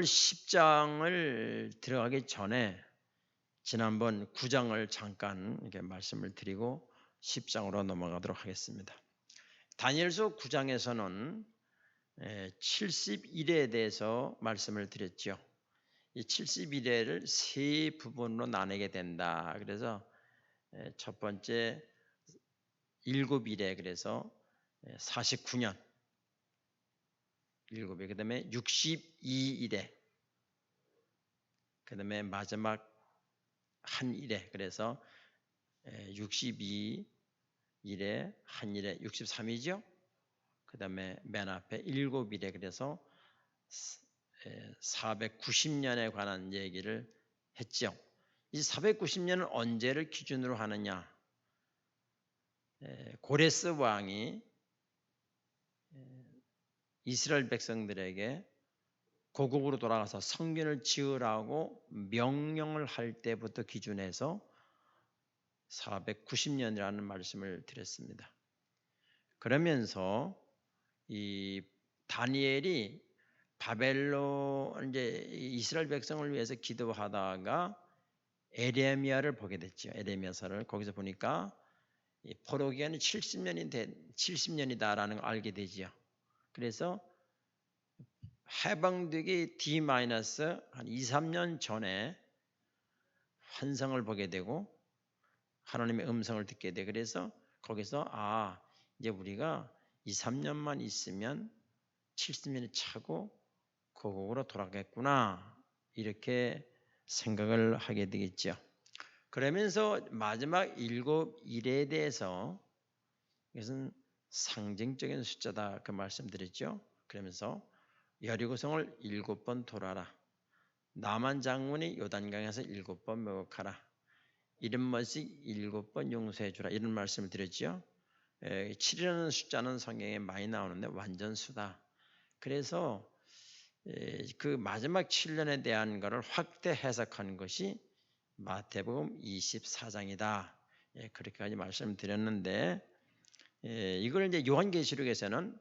10장을 들어가기 전에 지난번 9장을 잠깐 이렇게 말씀을 드리고 10장으로 넘어가도록 하겠습니다. 다니엘서 9장에서는 70일에 대해서 말씀을 드렸죠. 이 70일을 세 부분으로 나누게 된다. 그래서 첫 번째 7일에 그래서 49년 7일, 그 다음에 62일에, 그 다음에 마지막 한 일에, 그래서 62일에 한 일에 63이죠. 그 다음에 맨 앞에 7일에, 그래서 490년에 관한 얘기를 했죠. 이 490년은 언제를 기준으로 하느냐? 고레스 왕이 이스라엘 백성들에게 고국으로 돌아가서 성전을 지으라고 명령을 할 때부터 기준해서 490년이라는 말씀을 드렸습니다. 그러면서 이 다니엘이 바벨론 이제 이스라엘 백성을 위해서 기도하다가 에레미야를 보게 됐죠. 에레미야서를 거기서 보니까 포로 기간이 70년이다라는 걸 알게 되지요. 그래서 해방되기 D-한 2-3년 전에 환상을 보게 되고 하나님의 음성을 듣게 돼. 그래서 거기서 이제 우리가 2-3년만 있으면 70년이 차고 고국으로 돌아가겠구나, 이렇게 생각을 하게 되겠죠. 그러면서 마지막 7일에 대해서 이것은 상징적인 숫자다, 그 말씀드렸죠. 그러면서 여리고성을 7번 돌아라. 나만 장군이 요단강에서 7번 목욕하라. 70번씩 7번 용서해 주라. 이런 말씀을 드렸죠. 7이라는 숫자는 성경에 많이 나오는데 완전수다. 그래서 그 마지막 7년에 대한 것을 확대 해석한 것이 마태복음 24장이다. 그렇게까지 말씀드렸는데, 이걸 이제 요한계시록에서는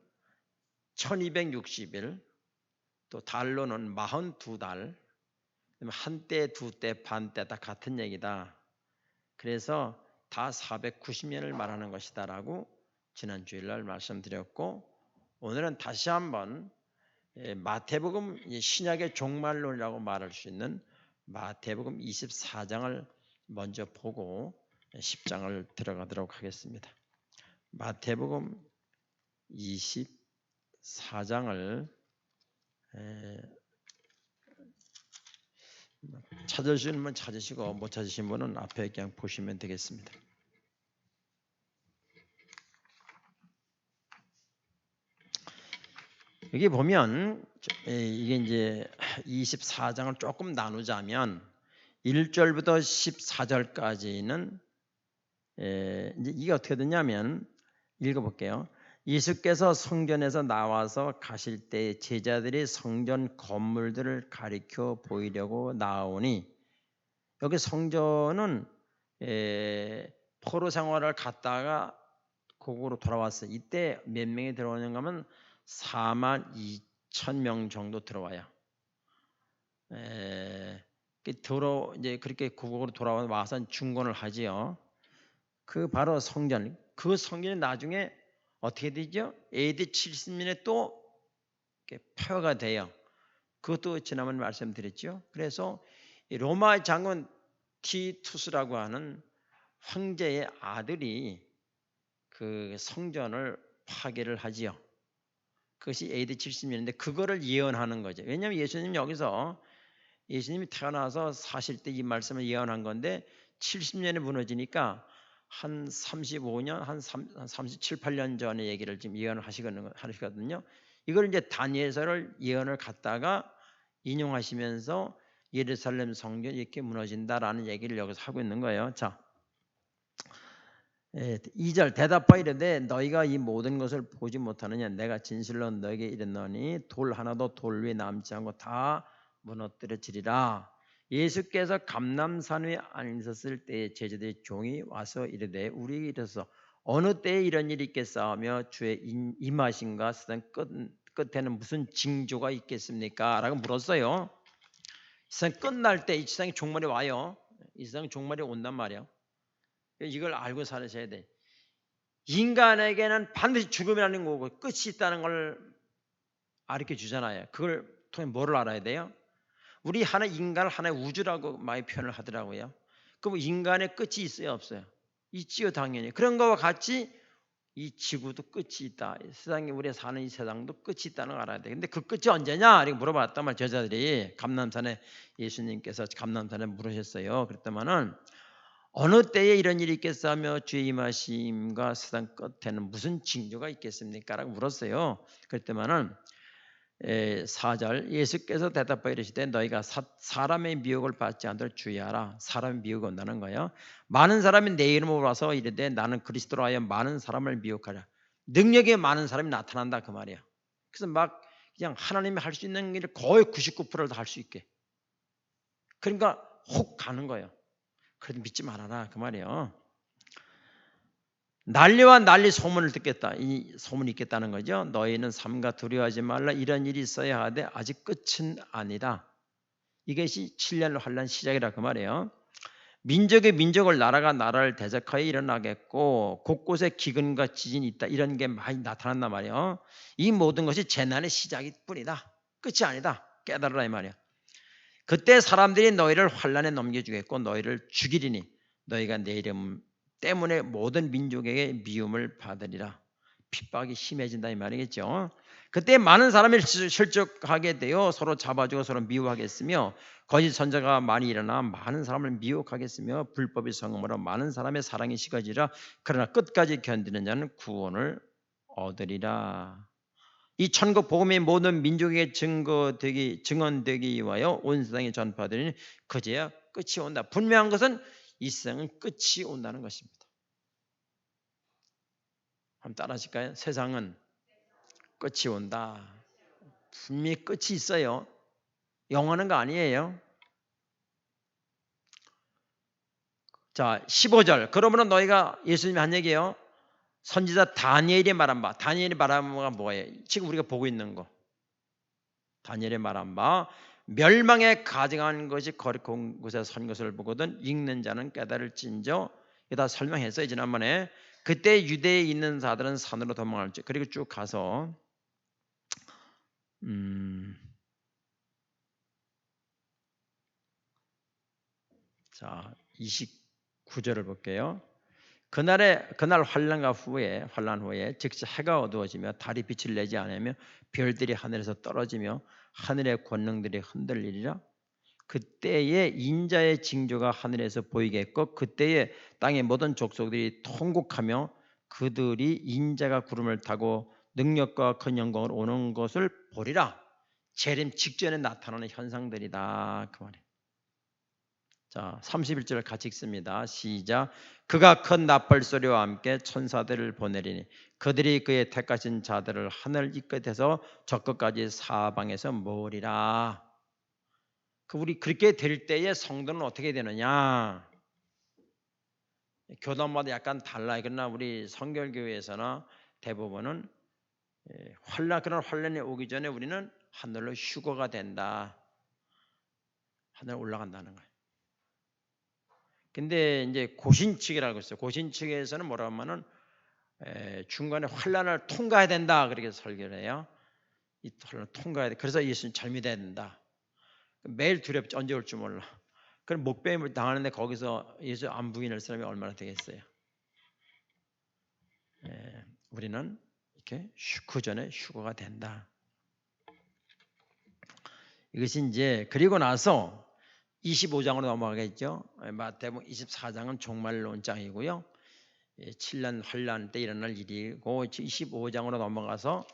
1260일, 또 달로는 42달, 한 때, 두 때, 반 때 다 같은 얘기다. 그래서 다 490년을 말하는 것이다라고 지난 주일날 말씀드렸고, 오늘은 다시 한번 마태복음 신약의 종말론이라고 말할 수 있는 마태복음 24장을 먼저 보고 10장을 들어가도록 하겠습니다. 마태복음 24장을 찾으시는 분 찾으시고 못 찾으신 분은 앞에 그냥 보시면 되겠습니다. 여기 보면 이게 이제 24장을 조금 나누자면 1절부터 14절까지는 이제 이게 어떻게 되냐면, 읽어볼게요. 예수께서 성전에서 나와서 가실 때 제자들이 성전 건물들을 가리켜 보이려고 나오니, 여기 성전은 포로 생활을 갔다가 고국으로 돌아왔어요. 이때 몇 명이 들어오는가 하면 42,000명 정도 들어와요. 이제 그렇게 고국으로 돌아와서 중건을 하지요. 그 바로 성전, 그 성전이 나중에 어떻게 되죠? AD 70년에 또 폐허가 돼요. 그것도 지난번에 말씀드렸죠. 그래서 로마 장군 티투스라고 하는 황제의 아들이 그 성전을 파괴를 하지요. 그것이 AD 70년인데 그거를 예언하는 거죠. 왜냐하면 예수님 여기서 예수님이 태어나서 사실 때 이 말씀을 예언한 건데 70년에 무너지니까 한 35년, 한 37, 8년 전에 얘기를 지금 예언을 하시거든요. 이걸 이제 다니엘서를 예언을 갖다가 인용하시면서 예루살렘 성전이 이렇게 무너진다라는 얘기를 여기서 하고 있는 거예요. 자, 2절 대답하여 이르되 너희가 이 모든 것을 보지 못하느냐? 내가 진실로 너에게 이르노니 돌 하나도 돌 위에 남지 않고 다 무너뜨려지리라. 예수께서 감람산 위에 앉으셨을 때에 제자들의 종이 와서 이르되 우리에게 이르소서 어느 때에 이런 일이 있겠사오며 주의 임하심과 세상 끝에는 무슨 징조가 있겠습니까? 라고 물었어요. 세상 끝날 때 이 세상에 종말이 와요. 이 세상 종말이 온단 말이에요. 이걸 알고 살으셔야 돼. 인간에게는 반드시 죽음이라는 거고 끝이 있다는 걸 가르쳐 주잖아요. 그걸 통해 뭐를 알아야 돼요? 우리 하나의 인간을 하나의 우주라고 많이 표현을 하더라고요. 그럼 인간의 끝이 있어요, 없어요? 있지요, 당연히. 그런 거와 같이 이 지구도 끝이 있다. 세상에 우리가 사는 이 세상도 끝이 있다는 걸 알아야 돼. 근데 그 끝이 언제냐? 이렇게 물어봤단 말이에요. 저자들이 감람산에 예수님께서 감람산에 물으셨어요. 그랬더만은 어느 때에 이런 일이 있겠사며 주의 임하심과 세상 끝에는 무슨 징조가 있겠습니까? 라고 물었어요. 그랬더만은 4절 예수께서 대답하여 이르시되 너희가 사람의 미혹을 받지 않도록 주의하라. 사람의 미혹이 온다는 거예요. 많은 사람이 내 이름으로 와서 이르되 나는 그리스도로 하여 많은 사람을 미혹하라. 능력이 많은 사람이 나타난다 그 말이에요. 그래서 막 그냥 하나님이 할 수 있는 일을 거의 99%를 다 할 수 있게. 그러니까 혹 가는 거예요. 그래도 믿지 말아라 그 말이에요. 난리와 난리 소문을 듣겠다. 이 소문이 있겠다는 거죠. 너희는 삼가 두려워하지 말라. 이런 일이 있어야 하되 아직 끝은 아니다. 이것이 7년 환란 시작이라 그 말이에요. 민족의 민족을 나라가 나라를 대적하여 일어나겠고 곳곳에 기근과 지진이 있다. 이런 게 많이 나타난단 말이에요. 이 모든 것이 재난의 시작일 뿐이다. 끝이 아니다. 깨달으라 이 말이에요. 그때 사람들이 너희를 환란에 넘겨주겠고 너희를 죽이리니 너희가 내 이름 때문에 모든 민족에게 미움을 받으리라. 핍박이 심해진다 이 말이겠죠. 그때 많은 사람이 실족하게 되어 서로 잡아주고 서로 미워하겠으며 거짓 선자가 많이 일어나 많은 사람을 미혹하겠으며 불법의 성음으로 많은 사람의 사랑이 식어지라. 그러나 끝까지 견디는 자는 구원을 얻으리라. 이 천국 복음이 모든 민족에게 증언되기 위하여 온 세상에 전파되니 그제야 끝이 온다. 분명한 것은 이 세상은 끝이 온다는 것입니다. 한번 따라하실까요? 세상은 끝이 온다. 분명히 끝이 있어요. 영원한 거 아니에요. 자, 15절. 그러므로 너희가 예수님이 한 얘기예요. 선지자 다니엘이 말한 바. 다니엘이 말한 바가 뭐예요? 지금 우리가 보고 있는 거. 다니엘이 말한 바 멸망에 가증한 것이 거룩한 곳에 선 것을 보거든 읽는 자는 깨달을진저. 이거 다 설명했어요 지난번에. 그때 유대에 있는 자들은 산으로 도망할지. 그리고 쭉 가서 자 29절을 볼게요. 그날 환란 후에 즉시 해가 어두워지며 달이 빛을 내지 않으며 별들이 하늘에서 떨어지며 하늘의 권능들이 흔들리리라. 그때에 인자의 징조가 하늘에서 보이겠고 그때에 땅의 모든 족속들이 통곡하며 그들이 인자가 구름을 타고 능력과 큰 영광을 오는 것을 보리라. 재림 직전에 나타나는 현상들이다 그 말이에요. 자 31절 같이 읽습니다. 시작. 그가 큰 나팔 소리와 함께 천사들을 보내리니 그들이 그의 택하신 자들을 하늘 이 끝에서 저 끝까지 사방에서 모으리라. 우리 그렇게 될 때에 성도는 어떻게 되느냐? 교단마다 약간 달라요. 그러나 우리 성결교회에서나 대부분은 그런 환란이 오기 전에 우리는 하늘로 휴거가 된다. 하늘 올라간다는 거예요. 근데 이제 고신측이라고 있어요. 고신측에서는 뭐라고 하면은 중간에 환란을 통과해야 된다. 그렇게 설교를 해요. 이 환란을 통과해야 돼. 그래서 예수님 잘 믿어야 된다. 매일 두렵지 언제 올지 몰라. 그럼 목배임을 당하는데 거기서 예수 안 부인할 사람이 얼마나 되겠어요? 우리는 이렇게 그 전에 휴거가 된다. 이것이 이제 그리고 나서 25장으로 넘어가겠죠. 마태복음 24장은 종말론장이고요. 7년 환란 때 일어날 일이고 25장으로 넘어가서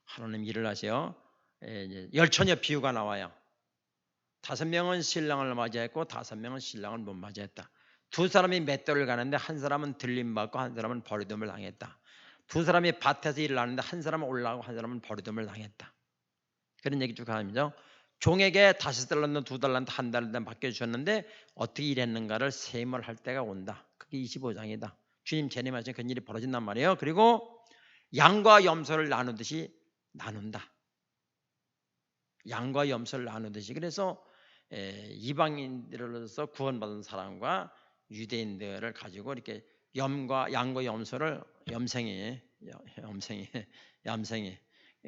하나님 일을 하세요. 열처녀 비유가 나와요. 5명은 신랑을 맞이했고 5명은 신랑을 못 맞이했다. 두 사람이 맷돌을 가는데 한 사람은 들림받고 한 사람은 버리됨을 당했다. 두 사람이 밭에서 일을 하는데 한 사람은 올라가고 한 사람은 버리됨을 당했다. 그런 얘기 쭉 하면서 종에게 5달란트, 2달란트, 1달란트 맡겨주셨는데 어떻게 일했는가를 세임을 할 때가 온다. 그게 25장이다. 주님 재림하시면 그런 일이 벌어진단 말이에요. 그리고 양과 염소를 나누듯이 나눈다. 양과 염소를 나누듯이. 그래서 이방인들로서 구원받은 사람과 유대인들을 가지고 이렇게 양과 염소를 염생이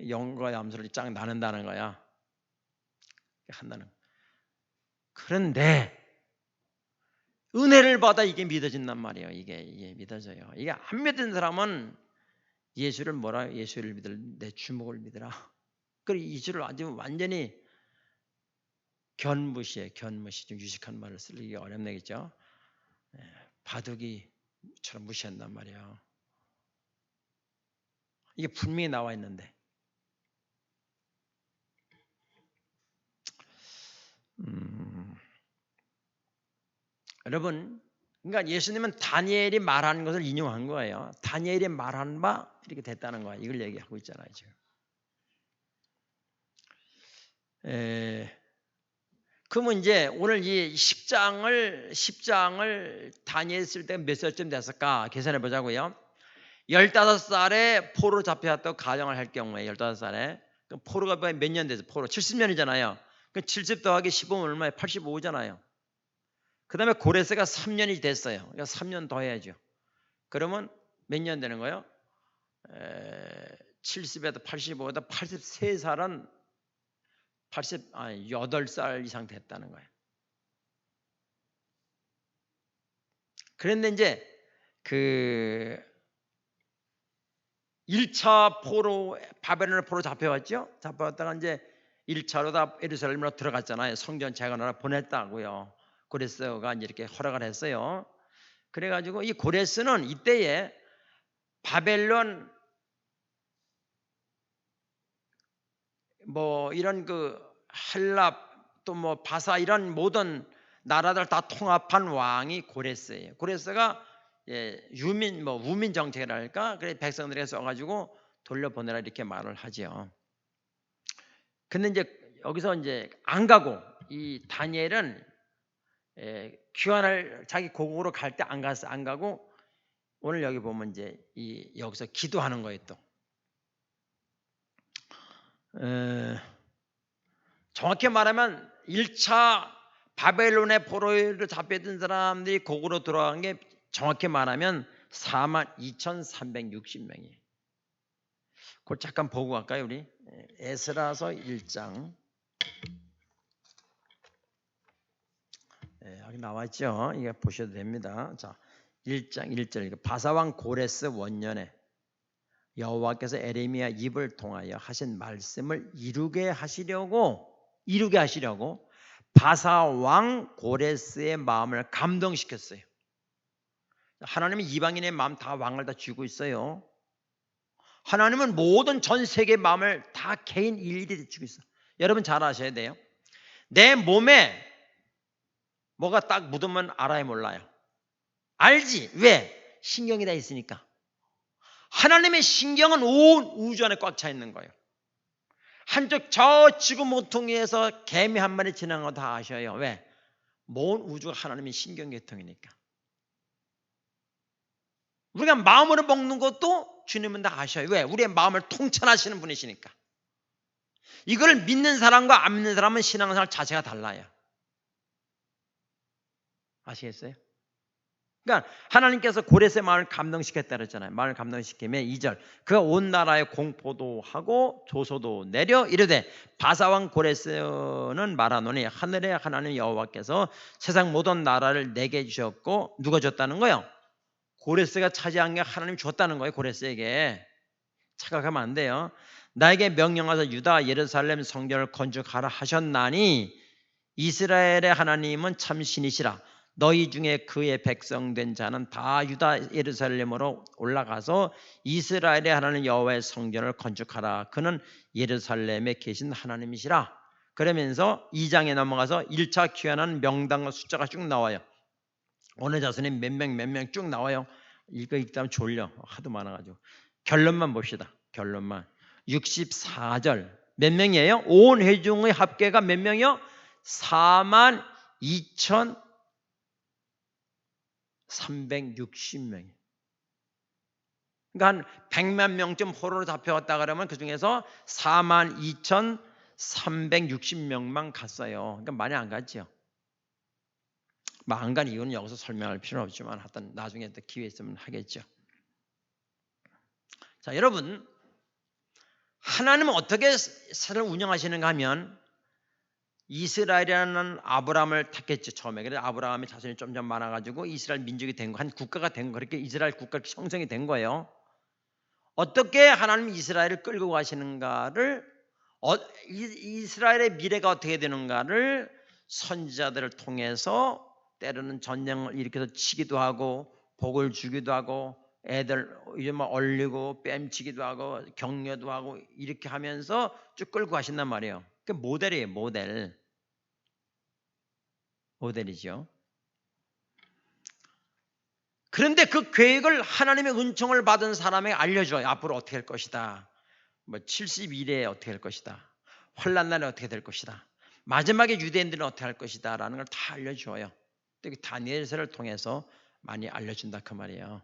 염과 염소를 쫙 나눈다는 거야. 한다는. 그런데 은혜를 받아 이게 믿어진단 말이에요. 이게 믿어져요. 이게 안 믿은 사람은 예수를 믿을 내 주먹을 믿으라. 그리고 예수를 아주 완전히 견무시 좀 유식한 말을 쓰기 어렵네겠죠. 바둑이처럼 무시한단 말이에요. 이게 분명히 나와 있는데. 여러분, 그러니까 예수님은 다니엘이 말하는 것을 인용한 거예요. 다니엘이 말한 바 이렇게 됐다는 거야. 이걸 얘기하고 있잖아요, 지금. 그러면 이제 오늘 이 10장을 다니엘 쓸 때 몇 살쯤 됐을까 계산해 보자고요. 15살에 포로 잡혀왔다고 가정을 할 경우에 15살에 포로가 몇 년 돼서 포로 70년이잖아요. 70 더하기 15는 얼마예요? 85잖아요. 그 다음에 고레스가 3년이 됐어요. 그러니까 3년 더 해야죠. 그러면 몇 년 되는 거예요? 70에다 85에다 83살은 8살 이상 됐다는 거예요. 그런데 이제 그 1차 포로 바벨론의 포로 잡혀왔죠. 잡혀왔다가 이제 1차로 다 예루살렘으로 들어갔잖아요. 성전 재건하러 보냈다고요. 고레스가 이제 이렇게 허락을 했어요. 그래가지고 이 고레스는 이때에 바벨론 뭐 이런 그 헬랍 또 뭐 바사 이런 모든 나라들 다 통합한 왕이 고레스예요. 고레스가 우민 정책을 할까? 그래 백성들에게 써가지고 돌려보내라 이렇게 말을 하죠. 근데 이제 여기서 이제 안 가고 이 다니엘은 귀환을 자기 고국으로 갈 때 안 가고 오늘 여기 보면 이제 여기서 기도하는 거예요 또. 정확히 말하면 1차 바벨론의 포로로 잡혀있던 사람들이 고국으로 돌아간 게 정확히 말하면 42,360명이에요. 그걸 잠깐 보고 갈까요 우리? 에스라서 1장. 여기 나와있죠. 이게 보셔도 됩니다. 자, 1장 1절. 바사왕 고레스 원년에 여호와께서 에레미야 입을 통하여 하신 말씀을 이루게 하시려고 바사왕 고레스의 마음을 감동시켰어요. 하나님은 이방인의 마음 다 왕을 다 쥐고 있어요. 하나님은 모든 전 세계의 마음을 다 개인 일일이 쥐고 있어요. 여러분 잘 아셔야 돼요. 내 몸에 뭐가 딱 묻으면 알아요 몰라요? 알지. 왜? 신경이 다 있으니까. 하나님의 신경은 온 우주 안에 꽉 차 있는 거예요. 한쪽 저 지구 모퉁이에서 개미 한 마리 지나간 거 다 아셔요. 왜? 모든 우주가 하나님의 신경계통이니까. 우리가 마음으로 먹는 것도 주님은 다 아셔요. 왜? 우리의 마음을 통찰하시는 분이시니까. 이걸 믿는 사람과 안 믿는 사람은 신앙생활 자체가 달라요. 아시겠어요? 그러니까 하나님께서 고레스의 마음을 감동시켰다 그랬잖아요. 마음을 감동시키면 2절 그가 온 나라에 공포도 하고 조소도 내려 이르되 바사왕 고레스는 말하노니 하늘의 하나님 여호와께서 세상 모든 나라를 내게 주셨고 누가 줬다는 거예요? 고레스가 차지한 게 하나님 줬다는 거예요. 고레스에게. 착각하면 안 돼요. 나에게 명령하사 유다 예루살렘 성전을 건축하라 하셨나니 이스라엘의 하나님은 참 신이시라. 너희 중에 그의 백성된 자는 다 유다 예루살렘으로 올라가서 이스라엘의 하나님 여호와의 성전을 건축하라. 그는 예루살렘에 계신 하나님이시라. 그러면서 2장에 넘어가서 1차 귀환한 명단과 숫자가 쭉 나와요. 어느 자손이 몇 명 쭉 나와요. 읽다 졸려. 하도 많아가지고. 결론만 봅시다. 결론만. 64절. 몇 명이에요? 온 회중의 합계가 몇 명이요? 42,360명이. 그러니까 한 100만 명쯤 포로로 잡혀왔다 그러면 그 중에서 42,360 360명만 갔어요. 그러니까 많이 안 갔죠. 뭐 안 간 이유는 여기서 설명할 필요는 없지만 하여튼 나중에 또 기회 있으면 하겠죠. 자, 여러분, 하나님은 어떻게 세상을 운영하시는가 하면 이스라엘이라는 아브라함을 택했죠. 처음에. 그래서 아브라함의 자손이 점점 많아가지고 이스라엘 민족이 된 거, 한 국가가 된 거, 그렇게 이스라엘 국가가 형성이 된 거예요. 어떻게 하나님이 이스라엘을 끌고 가시는가를, 이스라엘의 미래가 어떻게 되는가를 선지자들을 통해서 때로는 전쟁을 일으켜서 치기도 하고 복을 주기도 하고 애들 이제 막 얼리고 뺨치기도 하고 격려도 하고 이렇게 하면서 쭉 끌고 가신단 말이에요. 그 모델이에요. 모델이죠. 그런데 그 계획을 하나님의 은총을 받은 사람에게 알려줘요. 앞으로 어떻게 할 것이다. 뭐 70일에 어떻게 할 것이다. 환난 날에 어떻게 될 것이다. 마지막에 유대인들은 어떻게 할 것이다 라는 걸 다 알려줘요. 특히 다니엘서를 통해서 많이 알려준다 그 말이에요.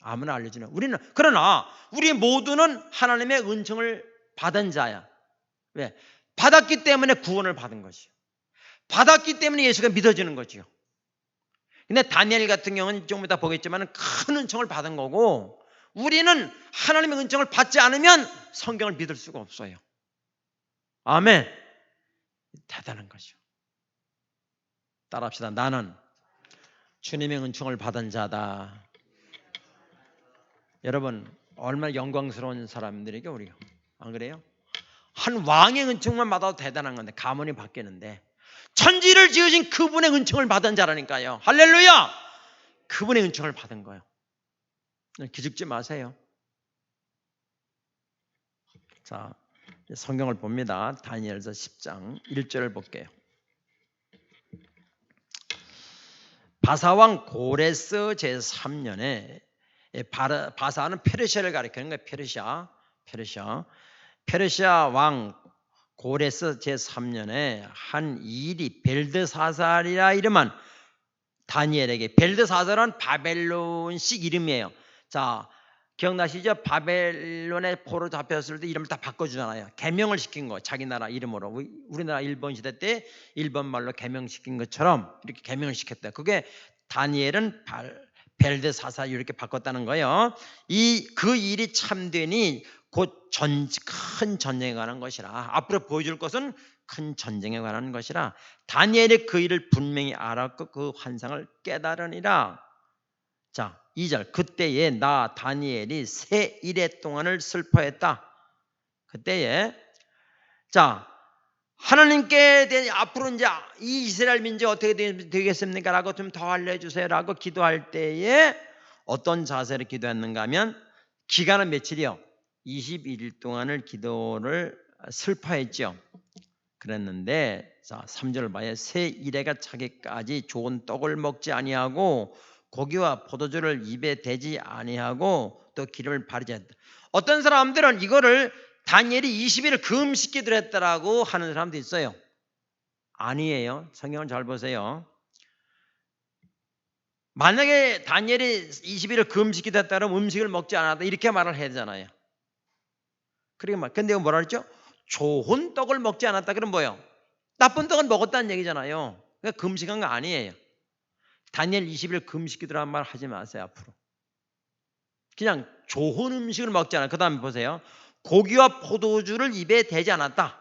아무나 알려주는. 그러나 우리 모두는 하나님의 은총을 받은 자야. 왜? 받았기 때문에 구원을 받은 것이요. 받았기 때문에 예수가 믿어지는 거지요. 근데 다니엘 같은 경우는 좀 이따 보겠지만 큰 은총을 받은 거고, 우리는 하나님의 은총을 받지 않으면 성경을 믿을 수가 없어요. 아멘. 대단한 거죠. 따라합시다. 나는 주님의 은총을 받은 자다. 여러분, 얼마나 영광스러운 사람들에게 우리가, 안 그래요? 한 왕의 은총만 받아도 대단한 건데 가문이 바뀌는데 천지를 지으신 그분의 은총을 받은 자라니까요. 할렐루야! 그분의 은총을 받은 거예요. 기죽지 마세요. 자, 성경을 봅니다. 다니엘서 10장 1절을 볼게요. 바사왕 고레스 제3년에, 바사는 페르시아를 가리키는 거예요. 페르시아 왕 고레스 제3년에 한 일이 벨드사살이라 이름한 다니엘에게, 벨드사살은 바벨론식 이름이에요. 자, 기억나시죠? 바벨론에 포로 잡혔을 때 이름을 다 바꿔주잖아요. 개명을 시킨 거, 자기 나라 이름으로. 우리나라 일본 시대 때 일본 말로 개명시킨 것처럼 이렇게 개명을 시켰다. 그게 다니엘은 벨드사살 이렇게 바꿨다는 거예요. 그 일이 참되니 곧 큰 전쟁에 관한 것이라. 앞으로 보여줄 것은 큰 전쟁에 관한 것이라. 다니엘이 그 일을 분명히 알았고 그 환상을 깨달으니라. 자, 2절. 그때에 나 다니엘이 새 일해 동안을 슬퍼했다. 그때에, 자, 하나님께 대해 앞으로 이제 이 이스라엘 민족이 어떻게 되겠습니까? 라고 좀 더 알려주세요 라고 기도할 때에 어떤 자세로 기도했는가 하면, 기간은 며칠이요? 21일 동안을 기도를 슬퍼했죠. 그랬는데, 자, 3절을 봐요. 새 이래가 차기까지 좋은 떡을 먹지 아니하고 고기와 포도주를 입에 대지 아니하고 또 기름을 바르지 않다. 어떤 사람들은 이거를 다니엘이 20일을 금식 기도를 했다라고 하는 사람도 있어요. 아니에요. 성경을 잘 보세요. 만약에 다니엘이 20일을 금식 기도했다면 음식을 먹지 않았다 이렇게 말을 해야 되잖아요. 그러니까 근데 뭐라 그랬죠? 좋은 떡을 먹지 않았다. 그럼 뭐예요? 나쁜 떡은 먹었다는 얘기잖아요. 그러니까 금식한 거 아니에요. 다니엘 20일 금식 기도라는 말 하지 마세요. 앞으로 그냥 좋은 음식을 먹지 않았다. 그 다음에 보세요. 고기와 포도주를 입에 대지 않았다.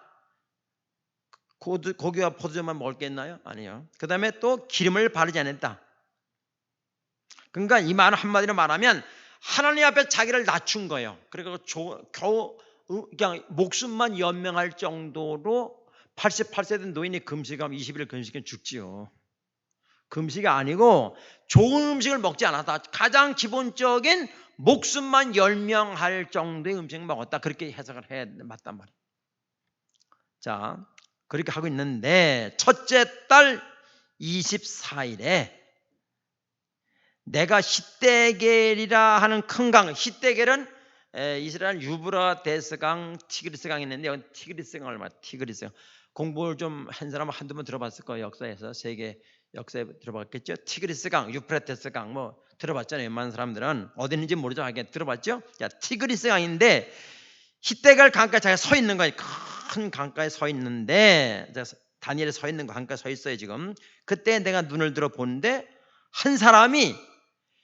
고기와 포도주만 먹을 게 있나요? 아니요. 그 다음에 또 기름을 바르지 않았다. 그러니까 이 말 한마디로 말하면 하나님 앞에 자기를 낮춘 거예요. 그리고 겨우 그냥 목숨만 연명할 정도로 88세 된 노인이 금식하면 20일 금식은 죽지요. 금식이 아니고 좋은 음식을 먹지 않았다. 가장 기본적인 목숨만 연명할 정도의 음식을 먹었다. 그렇게 해석을 해야 맞단 말이에요. 자, 그렇게 하고 있는데 첫째 달 24일에 내가 히데겔이라 하는 큰 강, 히데겔은 이스라엘 유브라데스강, 티그리스강이 있는데 여기 티그리스강을 말해요. 티그리스강. 공부를 좀 한 사람은 한두 번 들어봤을 거예요. 역사에서 세계 역사에 들어봤겠죠. 티그리스강, 유프라테스강 뭐 들어봤잖아요. 웬만한 사람들은 어디 있는지 모르죠. 하긴 들어봤죠. 자, 티그리스강인데 히데갈 강가에 자기가 서 있는 거예요. 큰 강가에 서 있는데 다니엘이 서 있는 거 강가에 서 있어요 지금. 그때 내가 눈을 들어 보는데 한 사람이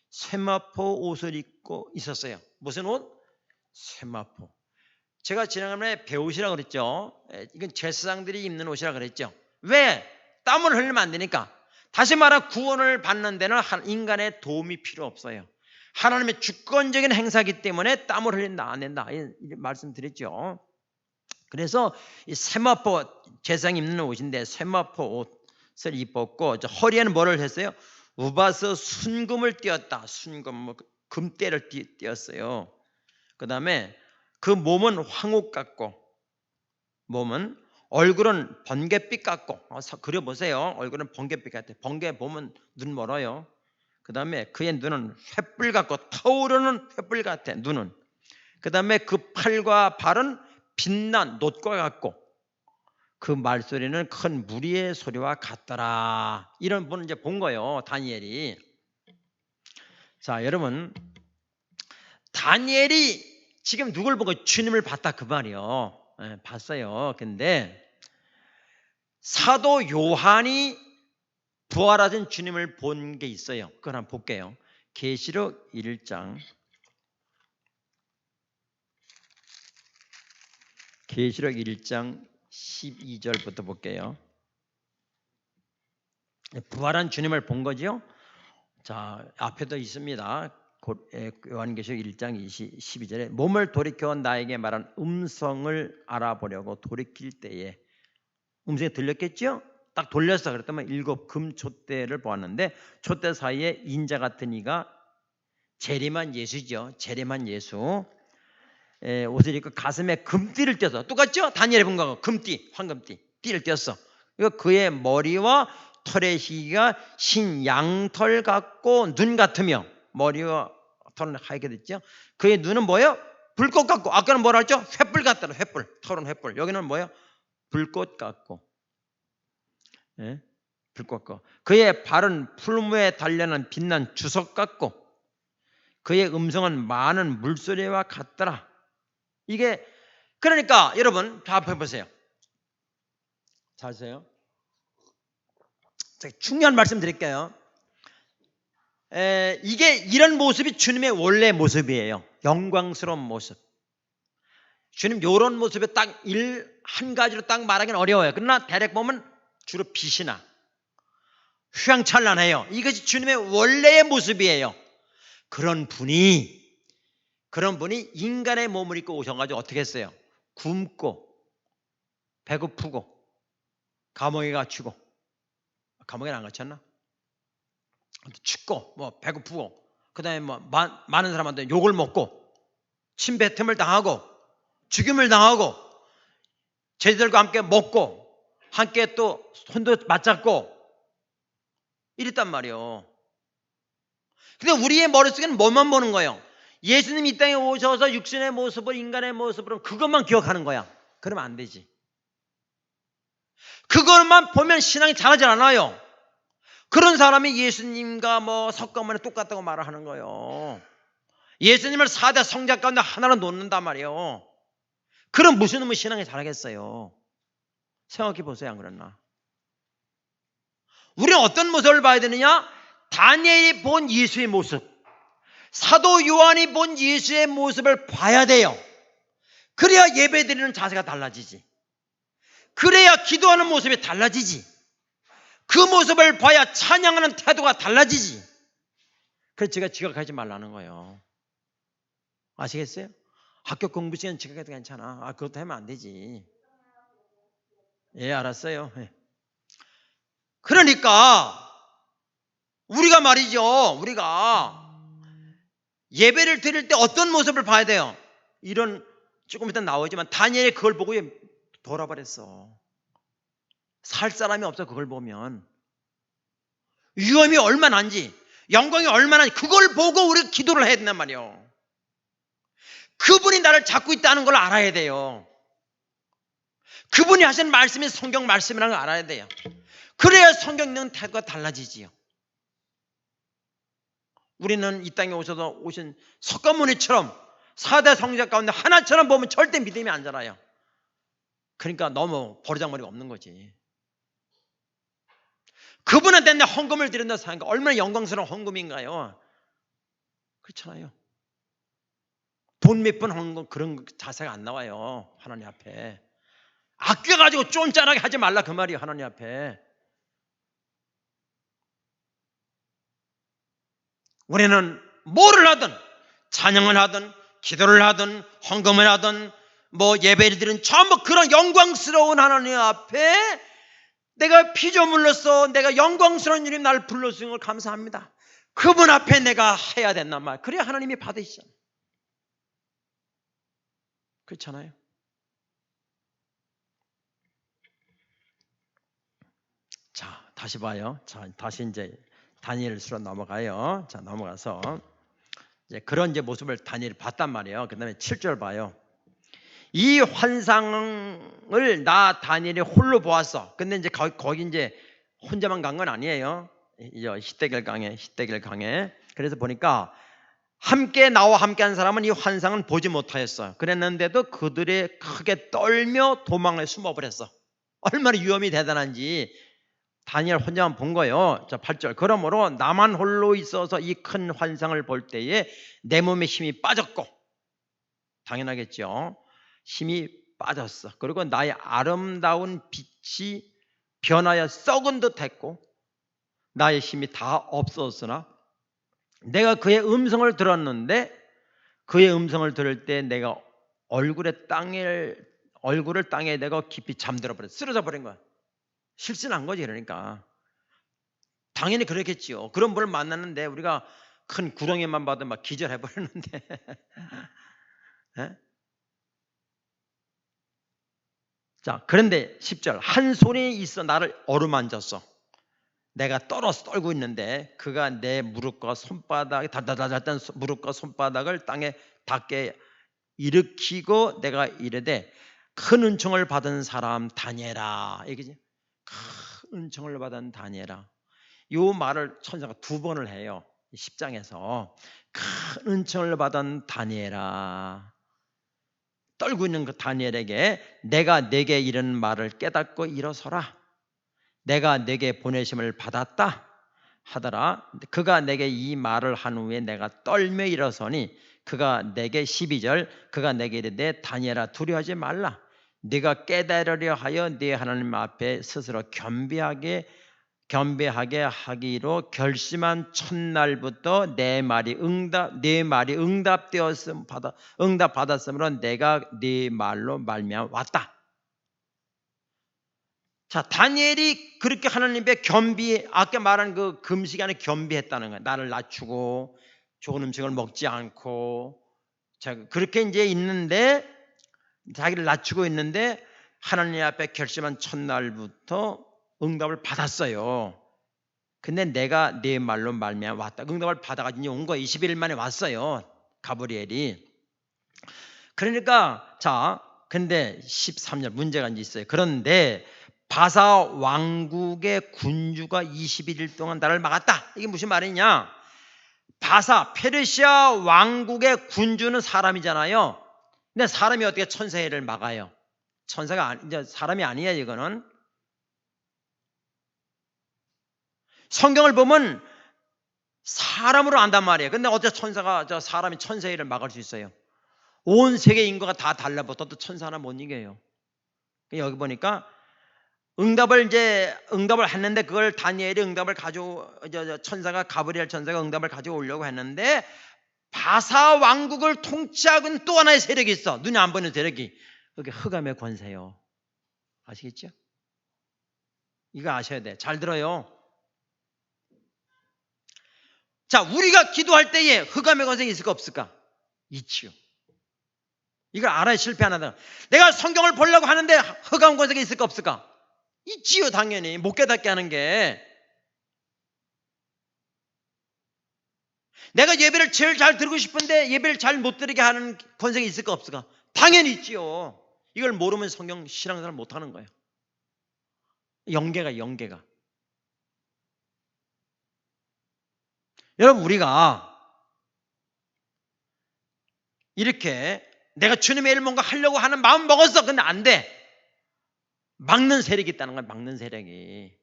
세마포 옷을 입고 있었어요. 무슨 옷? 세마포. 제가 지난번에 배옷이라고 그랬죠. 이건 제사장들이 입는 옷이라고 그랬죠. 왜? 땀을 흘리면 안 되니까. 다시 말하면 구원을 받는 데는 인간의 도움이 필요 없어요. 하나님의 주권적인 행사이기 때문에 땀을 흘린다 안 된다 이 말씀드렸죠. 그래서 이 세마포 제사장이 입는 옷인데 세마포 옷을 입었고 허리에는 뭐를 했어요? 우바스 순금을 띄었다. 순금 뭐 금대를 띄었어요. 그 다음에 그 몸은 황옥 같고 몸은 얼굴은 번갯빛 같고 그려보세요. 얼굴은 번갯빛 같아요. 번개 보면 눈 멀어요. 그 다음에 그의 눈은 횃불 같고 타오르는 횃불 같아 눈은. 그 다음에 그 팔과 발은 빛난 놋과 같고 그 말소리는 큰 무리의 소리와 같더라. 이런 분을 이제 본 거예요. 다니엘이. 자 여러분 다니엘이 지금 누굴 보고 주님을 봤다 그 말이요. 봤어요. 근데 사도 요한이 부활하신 주님을 본 게 있어요. 그걸 한번 볼게요. 계시록 1장 계시록 1장 12절부터 볼게요. 부활한 주님을 본 거죠. 자 앞에도 있습니다. 요한계시록 1장 12절에 몸을 돌이켜 나에게 말한 음성을 알아보려고 돌이킬 때에 음성이 들렸겠죠? 딱 돌렸어. 그랬더니 7 금촛대를 보았는데 촛대 사이에 인자 같은 이가 재림한 예수죠. 재림한 예수 옷을 입고 가슴에 금띠를 띄어서 똑같죠? 다니엘이 본 거고 금띠, 황금띠, 띠를 띄었어. 그의 머리와 털의 희가 신 양털 같고 눈 같으며 머리와 털은 하얗게 됐죠. 그의 눈은 뭐예요? 불꽃 같고 아까는 뭐라 했죠? 횃불 같다는 횃불, 털은 횃불. 여기는 뭐예요? 불꽃 같고 불꽃 같고 그의 발은 풀무에 달려는 빛난 주석 같고 그의 음성은 많은 물소리와 같더라. 이게 그러니까 여러분 다 해보세요. 잘 보세요. 중요한 말씀 드릴게요. 이게 이런 모습이 주님의 원래 모습이에요. 영광스러운 모습. 주님 이런 모습에 딱 한 가지로 딱 말하기는 어려워요. 그러나 대략 보면 주로 빛이 나. 휘황찬란해요. 이것이 주님의 원래의 모습이에요. 그런 분이 인간의 몸을 입고 오셔가지고 어떻게 했어요? 굶고 배고프고 감옥에 갇히고 감옥에 안 갇혔나? 춥고 뭐 배고프고 그다음에 뭐 많은 사람한테 욕을 먹고 침뱉음을 당하고 죽임을 당하고 제자들과 함께 먹고 함께 또 손도 맞잡고 이랬단 말이에요. 근데 우리의 머릿속에는 뭐만 보는 거예요? 예수님 이 땅에 오셔서 육신의 모습을 인간의 모습으로 그것만 기억하는 거야. 그러면 안 되지. 그것만 보면 신앙이 잘하지 않아요. 그런 사람이 예수님과 뭐 석가모니 똑같다고 말을 하는 거예요. 예수님을 4대 성자 가운데 하나로 놓는단 말이에요. 그럼 무슨 놈의 신앙이 잘하겠어요? 생각해 보세요. 안 그랬나? 우리는 어떤 모습을 봐야 되느냐? 다니엘이 본 예수의 모습, 사도 요한이 본 예수의 모습을 봐야 돼요. 그래야 예배드리는 자세가 달라지지. 그래야 기도하는 모습이 달라지지. 그 모습을 봐야 찬양하는 태도가 달라지지. 그래서 제가 지각하지 말라는 거예요. 아시겠어요? 학교 공부 시간 지각해도 괜찮아. 그것도 하면 안 되지. 예, 알았어요. 예. 그러니까 우리가 말이죠. 우리가 예배를 드릴 때 어떤 모습을 봐야 돼요? 이런 조금 이따 나오지만 다니엘이 그걸 보고 돌아버렸어. 살 사람이 없어. 그걸 보면 위험이 얼마나 한지 영광이 얼마나 한지 그걸 보고 우리가 기도를 해야 된단 말이에요. 그분이 나를 잡고 있다는 걸 알아야 돼요. 그분이 하신 말씀이 성경 말씀이라는 걸 알아야 돼요. 그래야 성경 읽는 태도가 달라지지요. 우리는 이 땅에 오신 석가모니처럼 4대 성자 가운데 하나처럼 보면 절대 믿음이 안 자라요. 그러니까 너무 버르장머리가 없는 거지. 그분한테 내 헌금을 드린다 생각하니까 얼마나 영광스러운 헌금인가요? 그렇잖아요. 돈 몇 푼 헌금 그런 자세가 안 나와요. 하나님 앞에. 아껴가지고 쫀짠하게 하지 말라 그 말이에요. 하나님 앞에. 우리는 뭐를 하든 찬양을 하든 기도를 하든 헌금을 하든 뭐 예배를 드리는 전부 그런 영광스러운 하나님 앞에 내가 피조물로서 내가 영광스러운 일이 나를 불러주신 걸 감사합니다. 그분 앞에 내가 해야 된단 말. 그래야 하나님이 받으시잖아요. 그렇잖아요. 자, 다시 봐요. 자, 다시 이제 다니엘서로 넘어가요. 자, 넘어가서 이제 그런 이제 모습을 다니엘이 봤단 말이에요. 그다음에 7절 봐요. 이 환상을 나 다니엘이 홀로 보았어. 근데 이제 거기 이제 혼자만 간 건 아니에요. 이제 히데겔 강에. 그래서 보니까 나와 함께한 사람은 이 환상은 보지 못하였어. 그랬는데도 그들이 크게 떨며 도망을 숨어버렸어. 얼마나 위험이 대단한지 다니엘 혼자만 본 거예요. 자, 8절. 그러므로 나만 홀로 있어서 이 큰 환상을 볼 때에 내 몸에 힘이 빠졌고, 당연하겠죠. 힘이 빠졌어. 그리고 나의 아름다운 빛이 변하여 썩은 듯 했고 나의 힘이 다 없었으나 내가 그의 음성을 들었는데 그의 음성을 들을 때 내가 얼굴을 땅에 내가 깊이 잠들어 버렸어. 쓰러져 버린 거야. 실신한 거지. 그러니까 당연히 그렇겠지요. 그런 분을 만났는데 우리가 큰 구렁이만 봐도 막 기절해 버리는데 자, 그런데 10절 한 손이 있어 나를 어루만졌어. 내가 떨고 있는데 그가 내 무릎과 손바닥 달달달달한 무릎과 손바닥을 땅에 닿게 일으키고 내가 이르되 큰 은총을 받은 사람 다니엘아. 이거지. 큰 은총을 받은 다니엘아. 이 말을 천사가 2번을 해요. 10장에서 큰 은총을 받은 다니엘아. 떨고 있는 그 다니엘에게 내가 내게 이런 말을 깨닫고 일어서라. 내가 내게 보내심을 받았다 하더라. 그가 내게 이 말을 한 후에 내가 떨며 일어서니 그가 내게 12절 그가 내게 이르되 다니엘아 두려워하지 말라. 네가 깨달으려 하여 네 하나님 앞에 스스로 겸비하게 하기로 결심한 첫날부터 내 말이 응답 받았으므로 내가 네 말로 말미암아 왔다. 자, 다니엘이 그렇게 하나님 앞에 아까 말한 그 금식 안에 겸비했다는 거야. 나를 낮추고 좋은 음식을 먹지 않고 그렇게 이제 있는데 자기를 낮추고 있는데 하나님 앞에 결심한 첫날부터 응답을 받았어요. 근데 내가 네 말로 말미암아 왔다. 응답을 받아가지고 온 거야. 21일 만에 왔어요. 가브리엘이. 그러니까 자, 근데 13절 문제가 이제 있어요. 그런데 바사 왕국의 군주가 21일 동안 나를 막았다. 이게 무슨 말이냐? 페르시아 왕국의 군주는 사람이잖아요. 근데 사람이 어떻게 천사를 막아요? 천사가 이제 사람이 아니야. 이거는 성경을 보면 사람으로 안단 말이에요. 근데 어떻게 사람이 천사의 일을 막을 수 있어요? 온 세계 인구가 다 달라붙어도 천사 하나 못 이겨요. 여기 보니까 응답을 했는데 그걸 다니엘이 천사가 가브리엘 천사가 응답을 가지고 오려고 했는데 바사 왕국을 통치하고 있는 또 하나의 세력이 있어. 눈이 안 보이는 세력이. 그게 흑암의 권세요. 아시겠죠? 이거 아셔야 돼. 잘 들어요. 자, 우리가 기도할 때에 흑암의 권세가 있을까 없을까? 있지요. 이걸 알아야 실패 안 하다. 내가 성경을 보려고 하는데 흑암 권세가 있을까 없을까? 있지요. 당연히 못 깨닫게 하는 게. 내가 예배를 제일 잘 들고 싶은데 예배를 잘 못 드리게 하는 권세가 있을까 없을까? 당연히 있지요. 이걸 모르면 성경 신앙생활 못하는 거예요. 영계가. 여러분, 우리가 이렇게 내가 주님의 일을 뭔가 하려고 하는 마음 먹었어. 근데 안 돼. 막는 세력이 있다는 거야. 막는 세력이.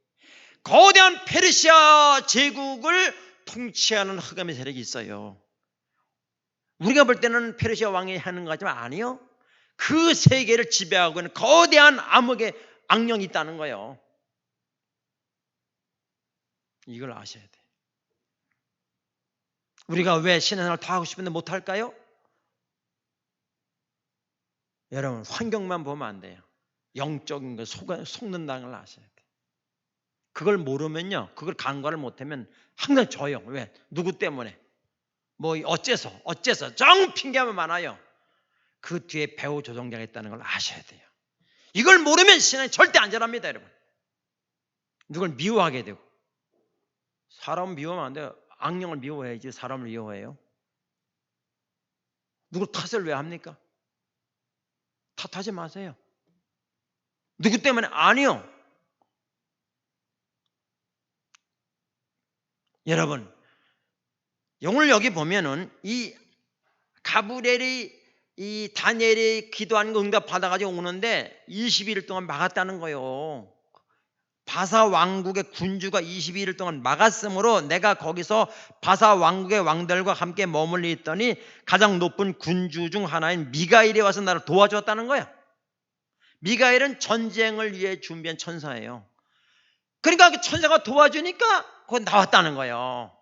거대한 페르시아 제국을 통치하는 흑암의 세력이 있어요. 우리가 볼 때는 페르시아 왕이 하는 거 같지만 아니요. 그 세계를 지배하고 있는 거대한 암흑의 악령이 있다는 거예요. 이걸 아셔야 돼. 우리가 왜 신앙생활을 더 하고 싶은데 못할까요? 여러분 환경만 보면 안 돼요. 영적인 거 속는다는 걸 아셔야 돼. 그걸 모르면요. 그걸 간과를 못하면 항상 져요. 왜? 누구 때문에? 뭐 어째서 정 핑계하면 많아요. 그 뒤에 배후 조종자가 있다는 걸 아셔야 돼요. 이걸 모르면 신앙이 절대 안전합니다. 여러분. 누굴 미워하게 되고. 사람 미워하면 안 돼요. 악령을 미워해야지 사람을 미워해요. 누구 탓을 왜 합니까? 탓하지 마세요. 누구 때문에? 아니요. 여러분 오늘 여기 보면은 이 가브리엘이 이 다니엘이 기도한 거 응답 받아가지고 오는데 22일 동안 막았다는 거예요. 바사 왕국의 군주가 22일 동안 막았으므로 내가 거기서 바사 왕국의 왕들과 함께 머물러 있더니 가장 높은 군주 중 하나인 미가엘이 와서 나를 도와줬다는 거야. 미가엘은 전쟁을 위해 준비한 천사예요. 그러니까 그 천사가 도와주니까 그거 나왔다는 거예요.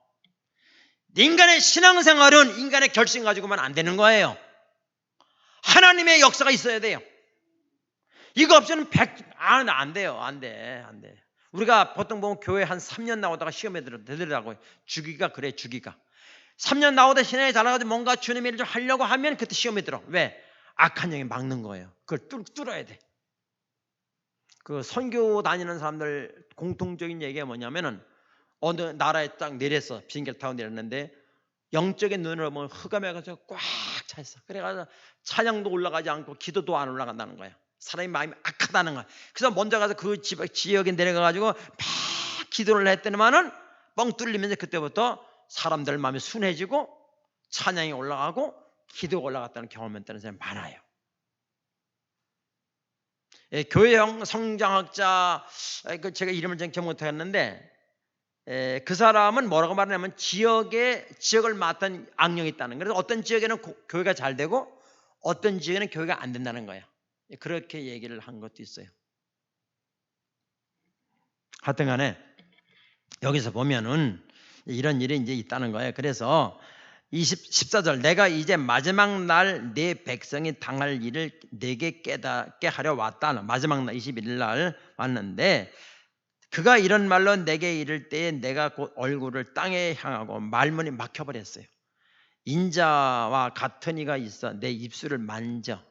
인간의 신앙생활은 인간의 결심 가지고만 안 되는 거예요. 하나님의 역사가 있어야 돼요. 이거 없이는 안 돼요. 안 돼. 우리가 보통 보면 교회 한 3년 나오다가 시험에 들더라고요. 주기가 그래, 주기가. 3년 나오다 신앙이 잘나가지고 뭔가 주님의 일을 좀 하려고 하면 그때 시험에 들어. 왜? 악한 영이 막는 거예요. 그걸 뚫어야 돼. 그 선교 다니는 사람들 공통적인 얘기가 뭐냐면은 어느 나라에 딱 내렸어. 비행기를 타고 내렸는데 영적인 눈으로 보면 흑암에 가서 꽉 차 있어. 그래가지고 찬양도 올라가지 않고 기도도 안 올라간다는 거야. 사람이 마음이 악하다는 거야. 그래서 먼저 가서 그 지역에 내려가가지고 막 기도를 했더니만은 뻥 뚫리면서 그때부터 사람들 마음이 순해지고 찬양이 올라가고 기도가 올라갔다는 경험을 했다는 사람이 많아요. 예, 교회형 성장학자 제가 이름을 좀 기억 못하겠는데 그 사람은 뭐라고 말하냐면 지역을 맡은 악령이 있다는 거예요. 그래서 어떤 지역에는 교회가 잘 되고 어떤 지역에는 교회가 안 된다는 거예요. 그렇게 얘기를 한 것도 있어요. 하여튼 간에 여기서 보면은 이런 일이 이제 있다는 거예요. 그래서 14절 내가 이제 마지막 날 내 백성이 당할 일을 내게 깨닫게 하려 왔다. 마지막 날 21일 날 왔는데 그가 이런 말로 내게 이를 때에 내가 곧 얼굴을 땅에 향하고 말문이 막혀버렸어요. 인자와 같은 이가 있어 내 입술을 만져.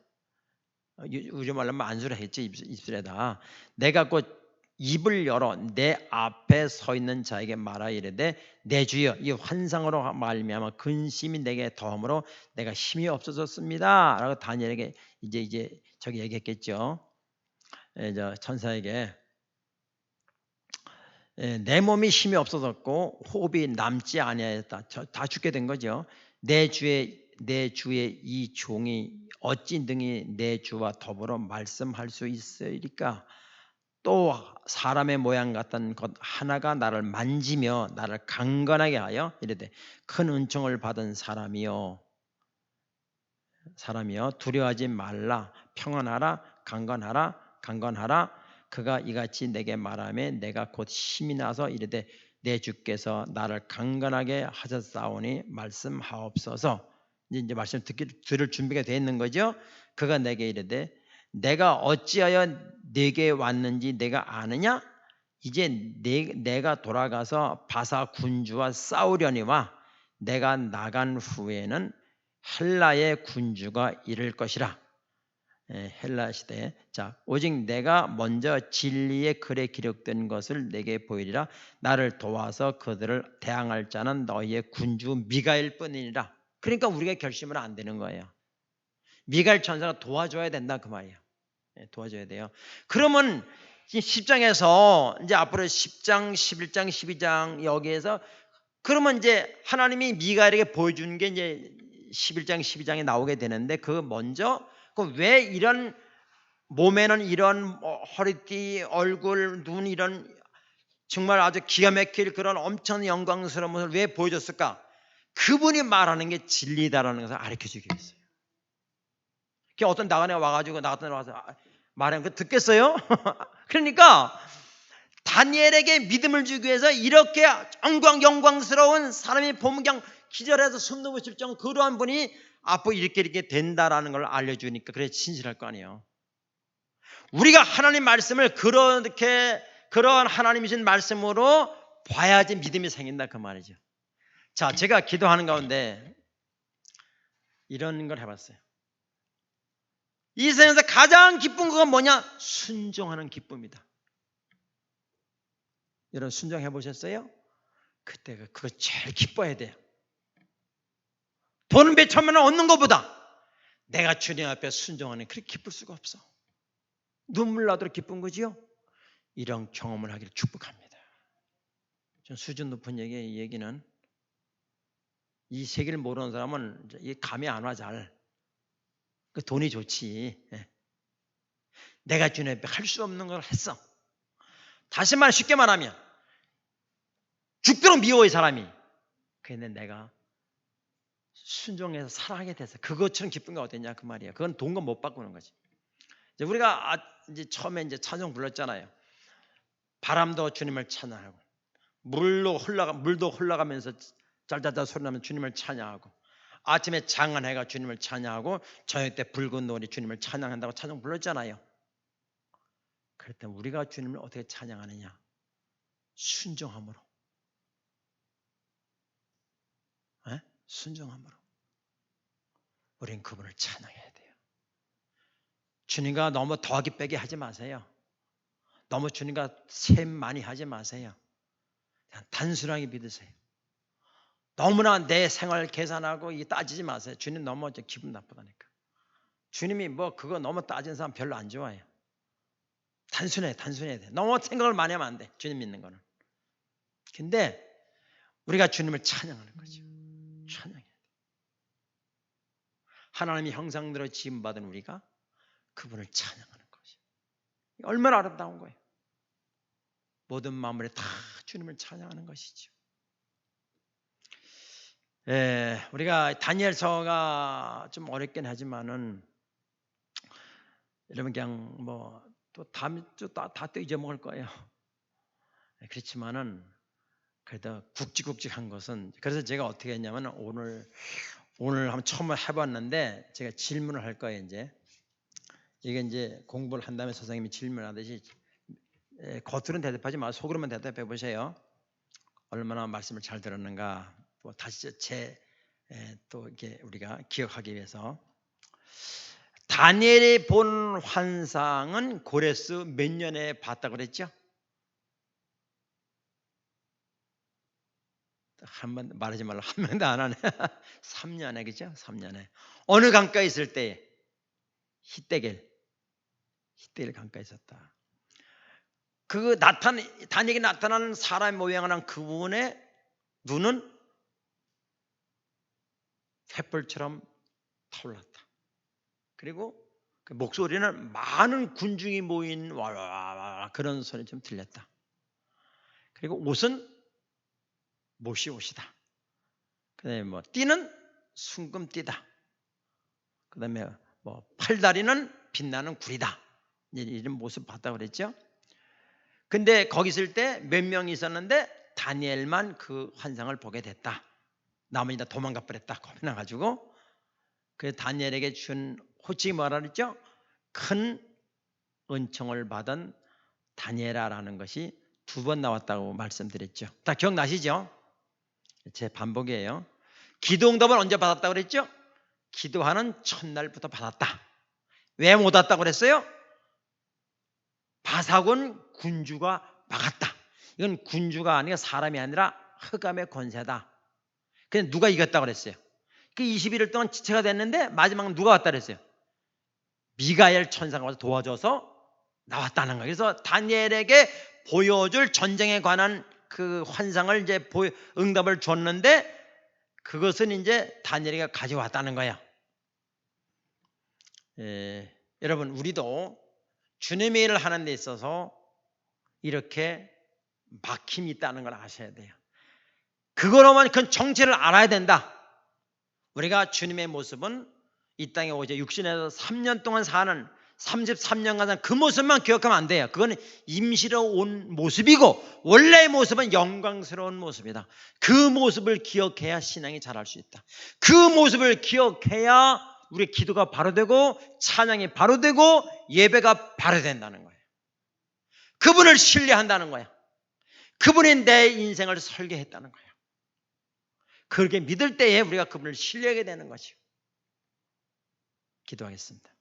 요즘 말로 안수를 했지 입술에다. 내가 곧 입을 열어 내 앞에 서 있는 자에게 말하 이르되 내 주여 이 환상으로 말미암아 근심이 내게 더함으로 내가 힘이 없어졌습니다. 라고 다니엘에게 이제 저기 얘기했겠죠. 저 천사에게 내 몸이 힘이 없어졌고 호흡이 남지 아니하였다. 다 죽게 된 거죠. 내 주의 이 종이 어찌 능히 내 주와 더불어 말씀할 수 있으리까? 또 사람의 모양 같은 것 하나가 나를 만지며 나를 강건하게 하여 이르되 큰 은총을 받은 사람이여 두려워하지 말라 평안하라 강건하라 그가 이같이 내게 말하며 내가 곧 힘이 나서 이르되 내 주께서 나를 강건하게 하셨사오니 말씀하옵소서. 이제 말씀 들을 준비가 되어 있는 거죠. 그가 내게 이르되 내가 어찌하여 네게 왔는지 내가 아느냐? 이제 내가 돌아가서 바사 군주와 싸우려니와 내가 나간 후에는 헬라의 군주가 이를 것이라. 헬라 시대. 자, 오직 내가 먼저 진리의 글에 기록된 것을 내게 보이리라. 나를 도와서 그들을 대항할 자는 너희의 군주 미가엘 뿐이니라. 그러니까 우리가 결심은 안 되는 거예요. 미가엘 천사가 도와줘야 된다 그 말이에요. 도와줘야 돼요. 그러면 10장에서 이제 앞으로 10장, 11장, 12장 여기에서 그러면 이제 하나님이 미가엘에게 보여주는 게 이제 11장 12장에 나오게 되는데 그 먼저 왜 이런 몸에는 이런 허리띠, 얼굴, 눈 이런 정말 아주 기가 막힐 그런 엄청 영광스러운 모습을 왜 보여줬을까? 그분이 말하는 게 진리다라는 것을 가르쳐주기 위해서요. 어떤 나간애가 와가지고 나 같은 애 와서 말하면 그 듣겠어요? 그러니까 다니엘에게 믿음을 주기 위해서 이렇게 영광스러운 사람이 보면 그냥 기절해서 숨 넘어질 정도 그러한 분이 앞으로 이렇게 된다라는 걸 알려주니까 그래 진실할 거 아니에요. 우리가 하나님 말씀을 그런 하나님이신 말씀으로 봐야지 믿음이 생긴다 그 말이죠. 자, 제가 기도하는 가운데 이런 걸 해봤어요. 이 세상에서 가장 기쁜 건 뭐냐? 순종하는 기쁨이다. 여러분 순종해 보셨어요? 그때 그거 제일 기뻐해야 돼요. 돈 몇 천만 원 얻는 것보다 내가 주님 앞에 순종하는 그렇게 기쁠 수가 없어. 눈물 나도록 기쁜 거지요. 이런 경험을 하기를 축복합니다. 좀 수준 높은 얘기는 이 세계를 모르는 사람은 이 감이 안 와 잘. 그 돈이 좋지. 내가 주님 앞에 할 수 없는 걸 했어. 다시 말해 쉽게 말하면 죽도록 미워해 사람이. 그런데 내가 순종해서 사랑하게 돼서 그것처럼 기쁜 게 어땠냐 그 말이야. 그건 돈과 못 바꾸는 거지. 이제 우리가 이제 처음에 이제 찬송 불렀잖아요. 바람도 주님을 찬양하고 물도 흘러가면서 짤짤짤 소리 나면 주님을 찬양하고 아침에 장한 해가 주님을 찬양하고 저녁 때 붉은 노을이 주님을 찬양한다고 찬송 불렀잖아요. 그럴 때 우리가 주님을 어떻게 찬양하느냐? 순종함으로. 순종함으로. 우린 그분을 찬양해야 돼요. 주님과 너무 더하기 빼기 하지 마세요. 너무 주님과 셈 많이 하지 마세요. 그냥 단순하게 믿으세요. 너무나 내 생활 계산하고 따지지 마세요. 주님 너무 기분 나쁘다니까. 주님이 그거 너무 따지는 사람 별로 안 좋아해요. 단순해야 돼. 너무 생각을 많이 하면 안 돼. 주님 믿는 거는. 근데 우리가 주님을 찬양하는 거죠. 찬양해야 돼. 하나님의 형상대로 지음받은 우리가 그분을 찬양하는 것이 얼마나 아름다운 거예요. 모든 마음으로 다 주님을 찬양하는 것이죠. 우리가 다니엘서가 좀 어렵긴 하지만은 여러분 그냥 또 다음에 또 잊어먹을 거예요. 그렇지만은 그래도 굵직굵직한 것은 그래서 제가 어떻게 했냐면 오늘 한번 처음 해봤는데 제가 질문을 할 거예요. 이게 이제 공부를 한 다음에 선생님이 질문하듯이 겉으로는 대답하지 마시고 속으로만 대답해 보세요. 얼마나 말씀을 잘 들었는가. 다시 또 이렇게 우리가 기억하기 위해서 다니엘이 본 환상은 고레스 몇 년에 봤다고 그랬죠? 한 번 말하지 말라. 한 명도 안 하네. 3년에 그죠? 3년에 어느 강가에 있을 때 히데겔 강가에 있었다. 다니엘에게 나타나는 사람의 모양을 한 그분의 눈은 횃불처럼 타올랐다. 그리고 그 목소리는 많은 군중이 모인 와와와 그런 소리 좀 들렸다. 그리고 옷은 못이 옷이다. 그다음에 띠는 순금띠다. 그다음에 팔다리는 빛나는 구리다. 이런 모습 봤다고 그랬죠. 근데 거기 있을 때 몇 명이 있었는데 다니엘만 그 환상을 보게 됐다. 나머지 다 도망가 버렸다. 겁이 나가지고 그 다니엘에게 준 호칭이 뭐라 그랬죠? 큰 은총을 받은 다니엘아라는 것이 2번 나왔다고 말씀드렸죠. 다 기억나시죠? 제 반복이에요. 기도응답은 언제 받았다고 그랬죠? 기도하는 첫날부터 받았다. 왜 못 왔다고 그랬어요? 바사곤 군주가 막았다. 이건 군주가 아니라 사람이 아니라 흑암의 권세다. 근데 누가 이겼다고 그랬어요? 그 21일 동안 지체가 됐는데 마지막은 누가 왔다 그랬어요? 미가엘 천사가 와서 도와줘서 나왔다는 거예요. 그래서 다니엘에게 보여줄 전쟁에 관한 그 환상을 이제 응답을 줬는데 그것은 이제 다니엘이가 가져왔다는 거야. 여러분, 우리도 주님의 일을 하는 데 있어서 이렇게 막힘이 있다는 걸 아셔야 돼요. 그거로만 그 정체를 알아야 된다. 우리가 주님의 모습은 이 땅에 오직 육신에서 3년 동안 사는 33년간 산 그 모습만 기억하면 안 돼요. 그건 임시로 온 모습이고 원래의 모습은 영광스러운 모습이다. 그 모습을 기억해야 신앙이 자랄 수 있다. 그 모습을 기억해야 우리 기도가 바로 되고 찬양이 바로 되고 예배가 바로 된다는 거예요. 그분을 신뢰한다는 거야. 그분이 내 인생을 설계했다는 거예요. 그렇게 믿을 때에 우리가 그분을 신뢰하게 되는 거죠. 기도하겠습니다.